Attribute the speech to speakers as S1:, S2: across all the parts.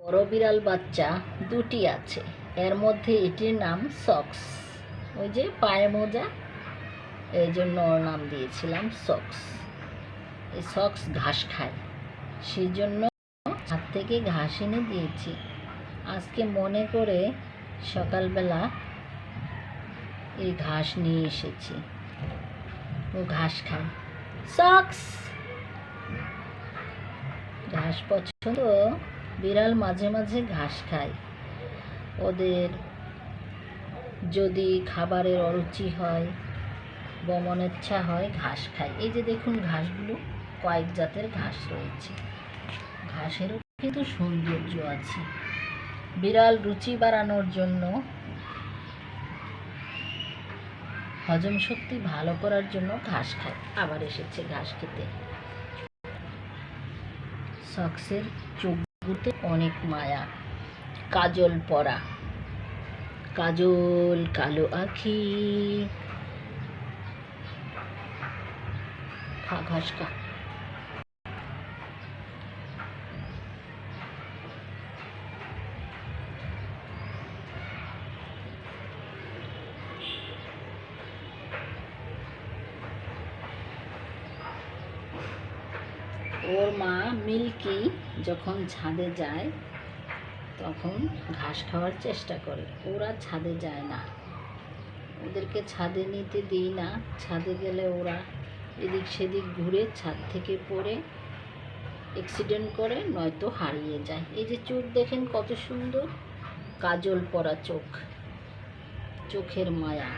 S1: বড় বিড়াল বাচ্চা দুটি আছে, এর মধ্যে এটির নাম সক্স। ওই যে পায়ে মোজা, এই জন্য ওর নাম দিয়েছিলাম সক্স। এই সক্স ঘাস খায়, সেই জন্য হাত থেকে ঘাস এনে দিয়েছি। আজকে মনে করে সকালবেলা এই ঘাস নিয়ে এসেছি, ও ঘাস খায়। সক্স ঘাস পছন্দ, বিড়াল মাঝে মাঝে ঘাস খায়। ওদের যদি খাবারের অরুচি হয়, বমনেচ্ছা হয়, ঘাস খায়। এই যে দেখুন ঘাসগুলো, কয়েক জাতের ঘাস রয়েছে। ঘাসেরও কিন্তু সৌন্দর্য আছে। বিড়াল রুচি বাড়ানোর জন্য, হজম শক্তি ভালো করার জন্য ঘাস খায়। আবার এসেছে ঘাস খেতে। সক্সের চোখগুলোতে অনেক মায়া, কাজল পরা, কাজল কালো আখি। খা ঘাস খা। ওর মা মিল্কি যখন ছাদে যায় তখন ঘাস খাওয়ার চেষ্টা করে। ওরা ছাদে যায় না, ওদেরকে ছাদে নিতে দিই না। ছাদে গেলে ওরা এদিক সেদিক ঘুরে ছাদ থেকে পড়ে অ্যাক্সিডেন্ট করে, নয়তো হারিয়ে যায়। এই যে চোখ দেখেন কত সুন্দর, কাজল পরা চোখ, চোখের মায়া।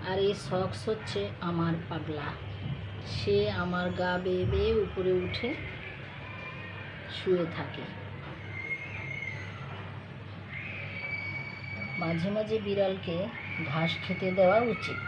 S1: আর এই সক্স হচ্ছে আমার পাগলা। সে আমার গা বেয়ে বেয়ে উপরে উঠে শুয়ে থাকে। মাঝে মাঝে বিড়ালকে ঘাস খেতে দেওয়া উচিত।